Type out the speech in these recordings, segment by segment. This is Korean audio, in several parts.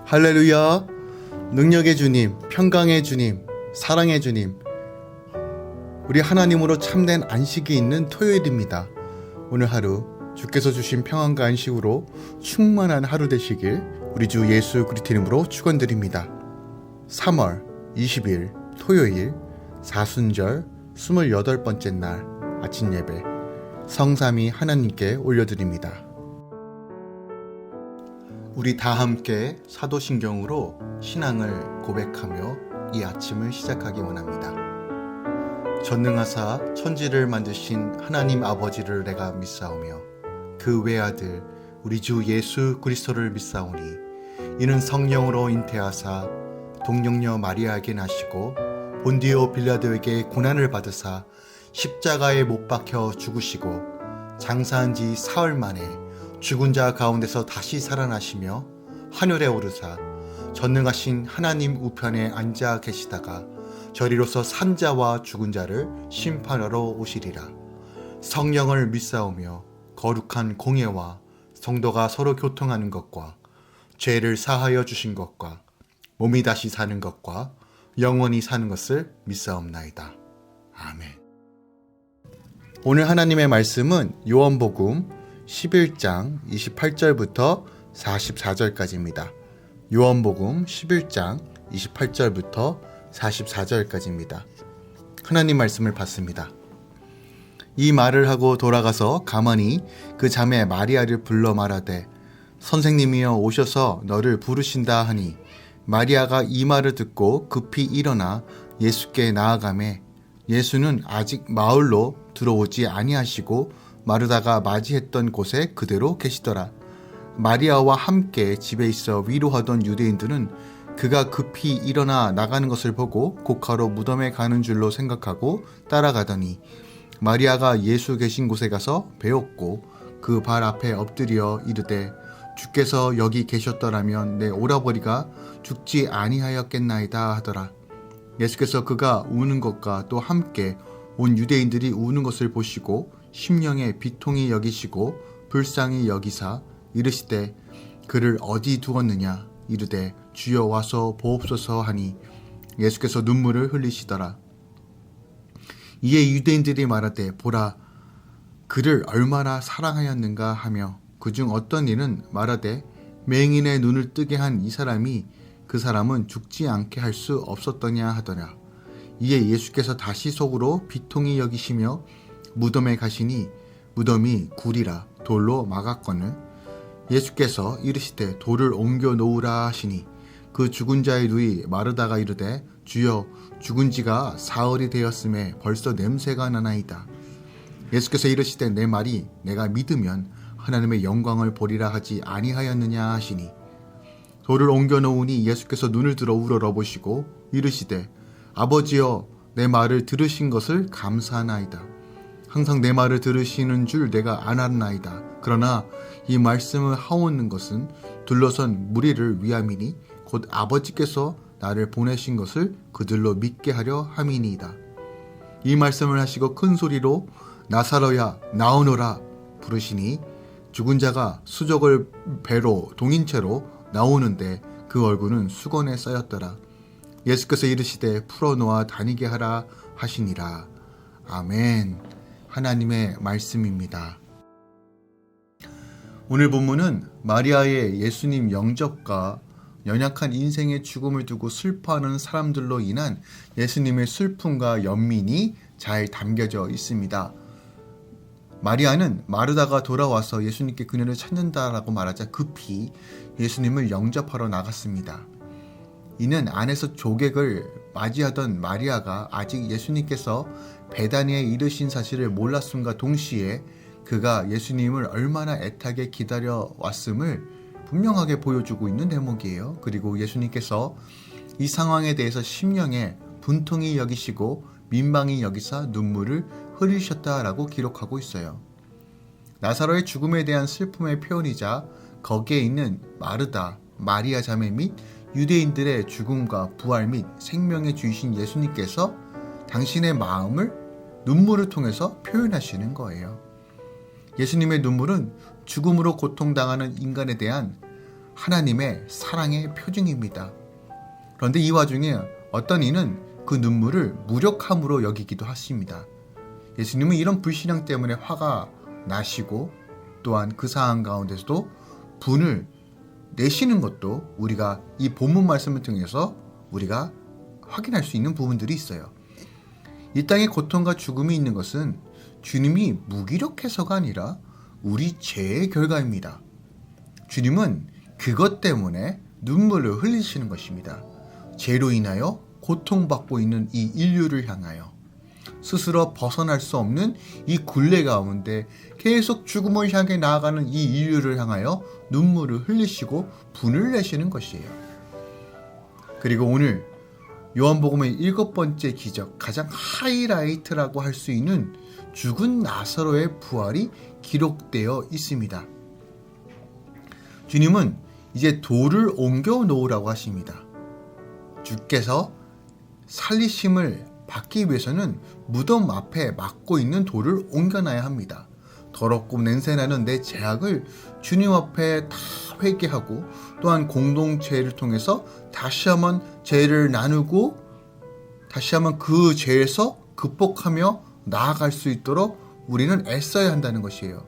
할렐루야. 능력의 주님, 평강의 주님, 사랑의 주님, 우리 하나님으로 참된 안식이 있는 토요일입니다. 오늘 하루 주께서 주신 평안과 안식으로 충만한 하루 되시길 우리 주 예수 그리스도 이름으로 축원드립니다. 3월 20일 토요일 사순절 28번째 날 아침 예배 성삼위 하나님께 올려드립니다. 우리 다 함께 사도신경으로 신앙을 고백하며 이 아침을 시작하기 원합니다. 전능하사 천지를 만드신 하나님 아버지를 내가 믿사오며 그 외아들 우리 주 예수 그리스도를 믿사오니 이는 성령으로 잉태하사 동정녀 마리아에게 나시고 본디오 빌라도에게 고난을 받으사 십자가에 못 박혀 죽으시고 장사한 지 사흘 만에 죽은 자 가운데서 다시 살아나시며 하늘에 오르사 전능하신 하나님 우편에 앉아 계시다가 저리로서 산 자와 죽은 자를 심판하러 오시리라. 성령을 믿사오며 거룩한 공예와 성도가 서로 교통하는 것과 죄를 사하여 주신 것과 몸이 다시 사는 것과 영원히 사는 것을 믿사옵나이다. 아멘. 오늘 하나님의 말씀은 요한복음 11장 28절부터 44절까지입니다. 요한복음 11장 28절부터 44절까지입니다. 하나님 말씀을 받습니다. 이 말을 하고 돌아가서 가만히 그 자매 마리아를 불러 말하되 선생님이여 오셔서 너를 부르신다 하니 마리아가 이 말을 듣고 급히 일어나 예수께 나아가매 예수는 아직 마을로 들어오지 아니하시고 마르다가 맞이했던 곳에 그대로 계시더라. 마리아와 함께 집에 있어 위로하던 유대인들은 그가 급히 일어나 나가는 것을 보고 고가로 무덤에 가는 줄로 생각하고 따라가더니 마리아가 예수 계신 곳에 가서 배웠고 그 발 앞에 엎드려 이르되 주께서 여기 계셨더라면 내 오라버니가 죽지 아니하였겠나이다 하더라. 예수께서 그가 우는 것과 또 함께 온 유대인들이 우는 것을 보시고 심령에 비통히 여기시고 불쌍히 여기사 이르시되 그를 어디 두었느냐 이르되 주여 와서 보옵소서 하니 예수께서 눈물을 흘리시더라. 이에 유대인들이 말하되 보라 그를 얼마나 사랑하였는가 하며 그중 어떤 이는 말하되 맹인의 눈을 뜨게 한 이 사람이 그 사람은 죽지 않게 할 수 없었더냐 하더라. 이에 예수께서 다시 속으로 비통히 여기시며 무덤에 가시니 무덤이 굴이라 돌로 막았거늘 예수께서 이르시되 돌을 옮겨 놓으라 하시니 그 죽은 자의 누이 마르다가 이르되 주여 죽은 지가 사흘이 되었음에 벌써 냄새가 나나이다. 예수께서 이르시되 내 말이 내가 믿으면 하나님의 영광을 보리라 하지 아니하였느냐 하시니 돌을 옮겨 놓으니 예수께서 눈을 들어 우러러보시고 이르시되 아버지여 내 말을 들으신 것을 감사하나이다. 항상 내 말을 들으시는 줄 내가 알았나이다. 그러나 이 말씀을 하오는 것은 둘러선 무리를 위함이니 곧 아버지께서 나를 보내신 것을 그들로 믿게 하려 함이니이다. 이 말씀을 하시고 큰 소리로 나사로야 나오너라 부르시니 죽은 자가 수족을 배로 동인채로 나오는데 그 얼굴은 수건에 쌓였더라. 예수께서 이르시되 풀어놓아 다니게 하라 하시니라. 아멘. 하나님의 말씀입니다. 오늘 본문은 마리아의 예수님 영접과 연약한 인생의 죽음을 두고 슬퍼하는 사람들로 인한 예수님의 슬픔과 연민이 잘 담겨져 있습니다. 마리아는 마르다가 돌아와서 예수님께 그녀를 찾는다라고 말하자 급히 예수님을 영접하러 나갔습니다. 이는 안에서 조객을 맞이하던 마리아가 아직 예수님께서 베다니에 이르신 사실을 몰랐음과 동시에 그가 예수님을 얼마나 애타게 기다려 왔음을 분명하게 보여주고 있는 대목이에요. 그리고 예수님께서 이 상황에 대해서 심령에 분통히 여기시고 민망히 여기사 눈물을 흘리셨다라고 기록하고 있어요. 나사로의 죽음에 대한 슬픔의 표현이자 거기에 있는 마르다, 마리아 자매 및 유대인들의 죽음과 부활 및 생명의 주이신 예수님께서 당신의 마음을 눈물을 통해서 표현하시는 거예요. 예수님의 눈물은 죽음으로 고통당하는 인간에 대한 하나님의 사랑의 표징입니다. 그런데 이 와중에 어떤 이는 그 눈물을 무력함으로 여기기도 하십니다. 예수님은 이런 불신앙 때문에 화가 나시고 또한 그 상황 가운데서도 분을 내시는 것도 우리가 이 본문 말씀을 통해서 우리가 확인할 수 있는 부분들이 있어요. 이 땅에 고통과 죽음이 있는 것은 주님이 무기력해서가 아니라 우리 죄의 결과입니다. 주님은 그것 때문에 눈물을 흘리시는 것입니다. 죄로 인하여 고통받고 있는 이 인류를 향하여 스스로 벗어날 수 없는 이 굴레 가운데 계속 죽음을 향해 나아가는 이 인류를 향하여 눈물을 흘리시고 분을 내시는 것이에요. 그리고 오늘 요한복음의 7번째 기적, 가장 하이라이트라고 할 수 있는 죽은 나사로의 부활이 기록되어 있습니다. 주님은 이제 돌을 옮겨 놓으라고 하십니다. 주께서 살리심을 받기 위해서는 무덤 앞에 막고 있는 돌을 옮겨놔야 합니다. 더럽고 냄새나는 내 죄악을 주님 앞에 다 회개하고 또한 공동체를 통해서 다시 한번 죄를 나누고 다시 한번 그 죄에서 극복하며 나아갈 수 있도록 우리는 애써야 한다는 것이에요.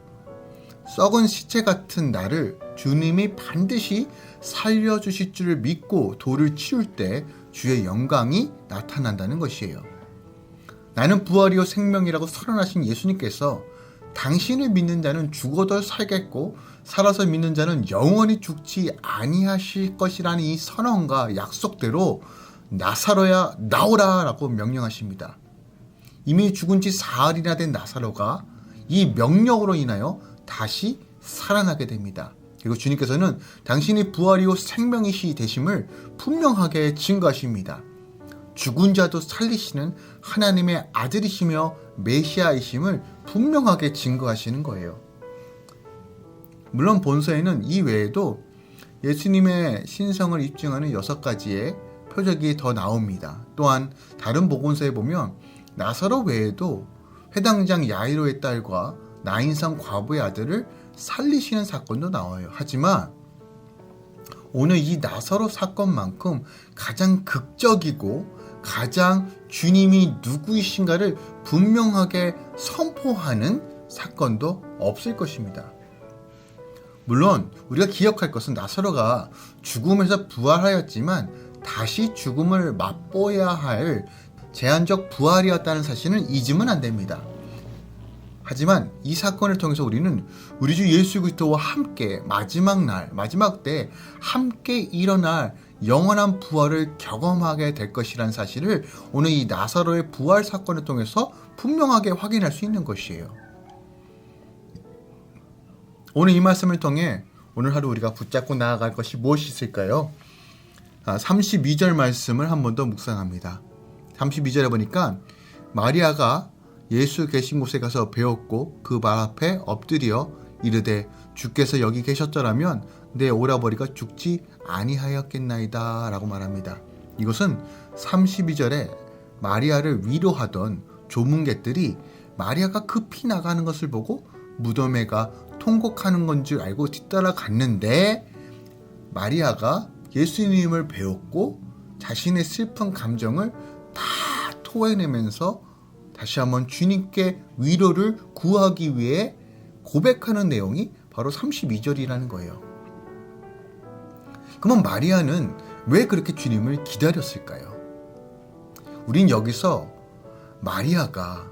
썩은 시체 같은 나를 주님이 반드시 살려주실 줄을 믿고 돌을 치울 때 주의 영광이 나타난다는 것이에요. 나는 부활이요 생명이라고 선언하신 예수님께서 당신을 믿는 자는 죽어도 살겠고 살아서 믿는 자는 영원히 죽지 아니하실 것이라는 이 선언과 약속대로 나사로야 나오라 라고 명령하십니다. 이미 죽은 지 사흘이나 된 나사로가 이 명령으로 인하여 다시 살아나게 됩니다. 그리고 주님께서는 당신이 부활이요 생명이시 되심을 분명하게 증거하십니다. 죽은 자도 살리시는 하나님의 아들이시며 메시아이심을 분명하게 증거하시는 거예요. 물론 본서에는 이 외에도 예수님의 신성을 입증하는 6가지의 표적이 더 나옵니다. 또한 다른 복음서에 보면 나사로 외에도 회당장 야이로의 딸과 나인성 과부의 아들을 살리시는 사건도 나와요. 하지만 오늘 이 나사로 사건만큼 가장 극적이고 가장 주님이 누구이신가를 분명하게 선포하는 사건도 없을 것입니다. 물론 우리가 기억할 것은 나사로가 죽음에서 부활하였지만 다시 죽음을 맛보아야 할 제한적 부활이었다는 사실은 잊으면 안 됩니다. 하지만 이 사건을 통해서 우리는 우리 주 예수 그리스도와 함께 마지막 날, 마지막 때 함께 일어날 영원한 부활을 경험하게 될 것이라는 사실을 오늘 이 나사로의 부활 사건을 통해서 분명하게 확인할 수 있는 것이에요. 오늘 이 말씀을 통해 오늘 하루 우리가 붙잡고 나아갈 것이 무엇이 있을까요? 32절 말씀을 한 번 더 묵상합니다. 32절에 보니까 마리아가 예수 계신 곳에 가서 배웠고 그 발 앞에 엎드려 이르되 주께서 여기 계셨더라면 내 오라버니가 죽지 아니하였겠나이다 라고 말합니다. 이것은 32절에 마리아를 위로하던 조문객들이 마리아가 급히 나가는 것을 보고 무덤에가 통곡하는 건 줄 알고 뒤따라 갔는데 마리아가 예수님을 배웠고 자신의 슬픈 감정을 다 토해내면서 다시 한번 주님께 위로를 구하기 위해 고백하는 내용이 바로 32절이라는 거예요. 그러면 마리아는 왜 그렇게 주님을 기다렸을까요? 우린 여기서 마리아가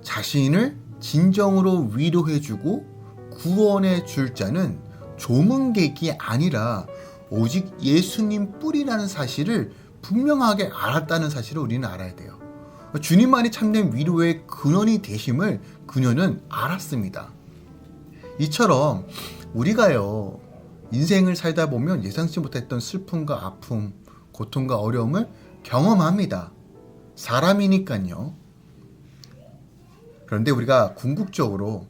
자신을 진정으로 위로해주고 구원해 줄 자는 조문객이 아니라 오직 예수님 뿐이라는 사실을 분명하게 알았다는 사실을 우리는 알아야 돼요. 주님만이 참된 위로의 근원이 되심을 그녀는 알았습니다. 이처럼 우리가요, 인생을 살다 보면 예상치 못했던 슬픔과 아픔, 고통과 어려움을 경험합니다. 사람이니까요. 그런데 우리가 궁극적으로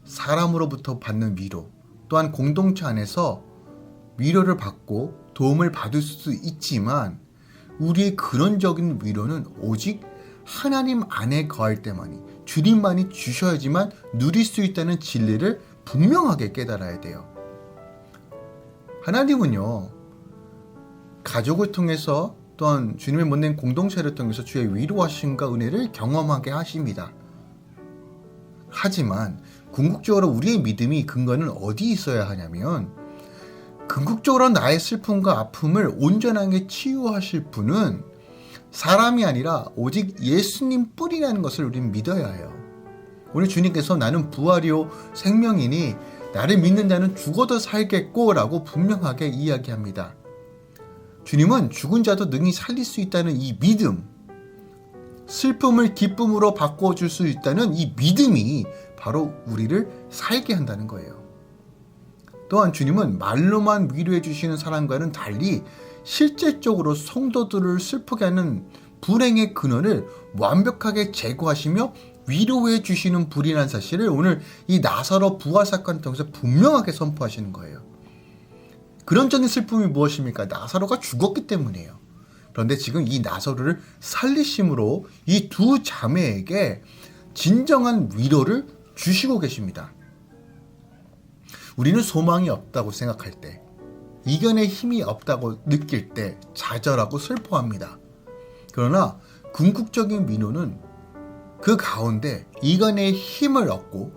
사람으로부터 받는 위로, 또한 공동체 안에서 위로를 받고 도움을 받을 수도 있지만 우리의 근원적인 위로는 오직 하나님 안에 거할 때만이, 주님만이 주셔야지만 누릴 수 있다는 진리를 분명하게 깨달아야 돼요. 하나님은요, 가족을 통해서 또한 주님의 못낸 공동체를 통해서 주의 위로하심과 은혜를 경험하게 하십니다. 하지만 궁극적으로 우리의 믿음이 근거는 어디 있어야 하냐면, 궁극적으로 나의 슬픔과 아픔을 온전하게 치유하실 분은 사람이 아니라 오직 예수님 뿐이라는 것을 우리는 믿어야 해요. 오늘 주님께서 나는 부활이요 생명이니 나를 믿는 자는 죽어도 살겠고 라고 분명하게 이야기합니다. 주님은 죽은 자도 능히 살릴 수 있다는 이 믿음, 슬픔을 기쁨으로 바꿔줄 수 있다는 이 믿음이 바로 우리를 살게 한다는 거예요. 또한 주님은 말로만 위로해 주시는 사람과는 달리 실질적으로 성도들을 슬프게 하는 불행의 근원을 완벽하게 제거하시며 위로해 주시는 분이라는 사실을 오늘 이 나사로 부활 사건을 통해서 분명하게 선포하시는 거예요. 근원적인 슬픔이 무엇입니까? 나사로가 죽었기 때문이에요. 그런데 지금 이 나사로를 살리심으로 이 두 자매에게 진정한 위로를 주시고 계십니다. 우리는 소망이 없다고 생각할 때, 이견의 힘이 없다고 느낄 때 좌절하고 슬퍼합니다. 그러나 궁극적인 위로는 그 가운데 이견의 힘을 얻고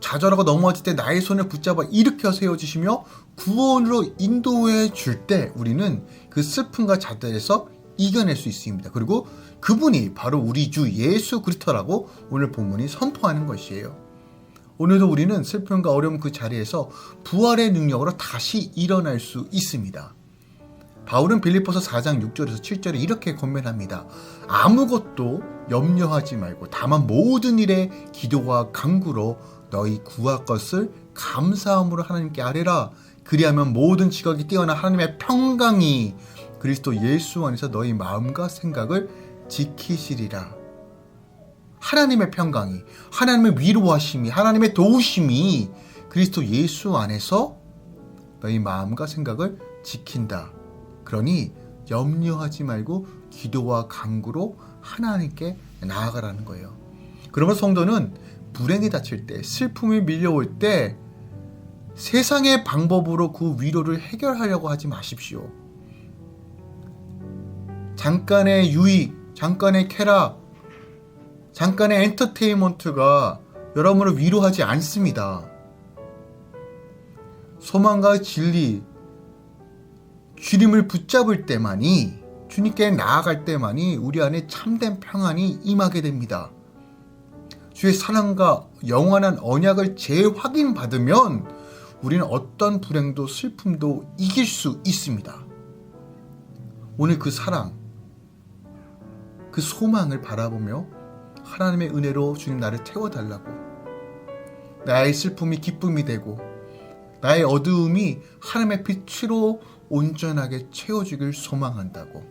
좌절하고 넘어질 때 나의 손을 붙잡아 일으켜 세워주시며 구원으로 인도해 줄 때 우리는 그 슬픔과 좌절에서 이겨낼 수 있습니다. 그리고 그분이 바로 우리 주 예수 그리스도라고 오늘 본문이 선포하는 것이에요. 오늘도 우리는 슬픔과 어려움 그 자리에서 부활의 능력으로 다시 일어날 수 있습니다. 바울은 빌립보서 4장 6절에서 7절에 이렇게 권면합니다. 아무것도 염려하지 말고 다만 모든 일에 기도와 간구로 너희 구할 것을 감사함으로 하나님께 아뢰라. 그리하면 모든 지각이 뛰어나 하나님의 평강이 그리스도 예수 안에서 너희 마음과 생각을 지키시리라. 하나님의 평강이, 하나님의 위로하심이, 하나님의 도우심이 그리스도 예수 안에서 너희 마음과 생각을 지킨다. 그러니 염려하지 말고 기도와 간구로 하나님께 나아가라는 거예요. 그러면 성도는 불행이 닥칠 때, 슬픔이 밀려올 때 세상의 방법으로 그 위로를 해결하려고 하지 마십시오. 잠깐의 유익, 잠깐의 쾌락, 잠깐의 엔터테인먼트가 여러분을 위로하지 않습니다. 소망과 진리, 주님을 붙잡을 때만이, 주님께 나아갈 때만이 우리 안에 참된 평안이 임하게 됩니다. 주의 사랑과 영원한 언약을 재확인받으면 우리는 어떤 불행도 슬픔도 이길 수 있습니다. 오늘 그 사랑, 그 소망을 바라보며 하나님의 은혜로 주님 나를 태워달라고, 나의 슬픔이 기쁨이 되고 나의 어두움이 하나님의 빛으로 온전하게 채워주길 소망한다고,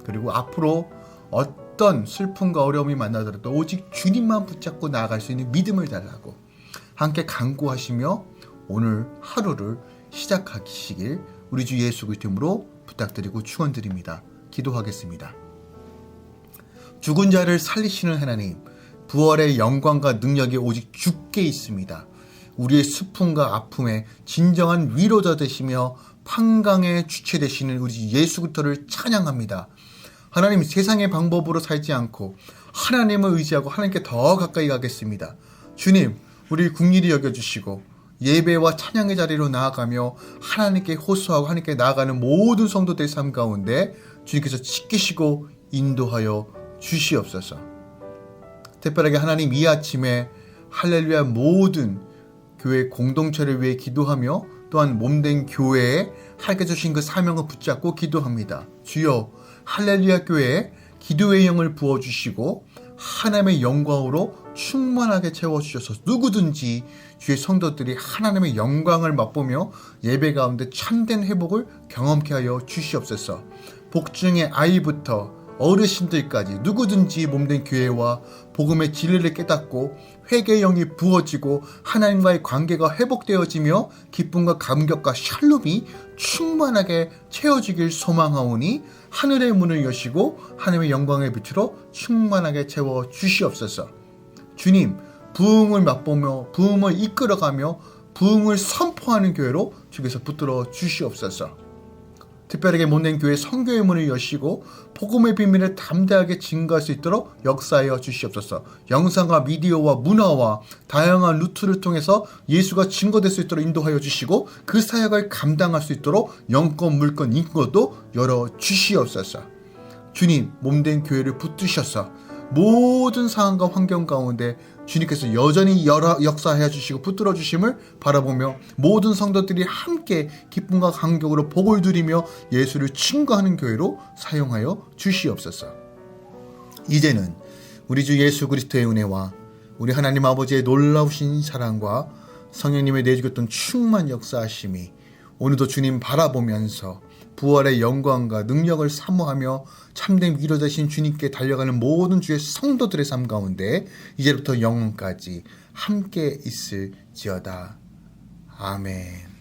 그리고 앞으로 어떤 슬픔과 어려움이 만나더라도 오직 주님만 붙잡고 나아갈 수 있는 믿음을 달라고 함께 간구하시며 오늘 하루를 시작하시길 우리 주 예수 그리스도 이름으로 부탁드리고 축원드립니다. 기도하겠습니다. 죽은 자를 살리시는 하나님, 부활의 영광과 능력이 오직 주께 있습니다. 우리의 슬픔과 아픔에 진정한 위로자 되시며 평강의 주체 되시는 우리 예수 그리스도를 찬양합니다. 하나님, 세상의 방법으로 살지 않고 하나님을 의지하고 하나님께 더 가까이 가겠습니다. 주님, 우리 긍휼히 여겨주시고 예배와 찬양의 자리로 나아가며 하나님께 호소하고 하나님께 나아가는 모든 성도들의 삶 가운데 주님께서 지키시고 인도하여 주시옵소서. 특별하게 하나님, 이 아침에 할렐루야 모든 교회 공동체를 위해 기도하며 또한 몸된 교회에 하게 주신 그 사명을 붙잡고 기도합니다. 주여, 할렐루야 교회에 기도의 영을 부어주시고 하나님의 영광으로 충만하게 채워주셔서 누구든지 주의 성도들이 하나님의 영광을 맛보며 예배 가운데 참된 회복을 경험케 하여 주시옵소서. 복중의 아이부터 어르신들까지 누구든지 몸된 교회와 복음의 진리를 깨닫고 회개의 영이 부어지고 하나님과의 관계가 회복되어지며 기쁨과 감격과 샬롬이 충만하게 채워지길 소망하오니 하늘의 문을 여시고 하나님의 영광의 빛으로 충만하게 채워 주시옵소서. 주님, 부흥을 맛보며 부흥을 이끌어가며 부흥을 선포하는 교회로 주께서 붙들어 주시옵소서. 특별하게 못낸 교회 선교의 문을 여시고 복음의 비밀을 담대하게 증거할 수 있도록 역사하여 주시옵소서. 영상과 미디어와 문화와 다양한 루트를 통해서 예수가 증거될 수 있도록 인도하여 주시고 그 사역을 감당할 수 있도록 영권, 물권, 인권도 열어 주시옵소서. 주님, 몸된 교회를 붙드셔서 모든 상황과 환경 가운데 주님께서 여전히 역사해 주시고 붙들어 주심을 바라보며 모든 성도들이 함께 기쁨과 감격으로 복을 누리며 예수를 증거하는 교회로 사용하여 주시옵소서. 이제는 우리 주 예수 그리스도의 은혜와 우리 하나님 아버지의 놀라우신 사랑과 성령님의 내주셨던 충만 역사하심이 오늘도 주님 바라보면서 부활의 영광과 능력을 사모하며 참된 위로 되신 주님께 달려가는 모든 주의 성도들의 삶 가운데 이제부터 영원까지 함께 있을지어다. 아멘.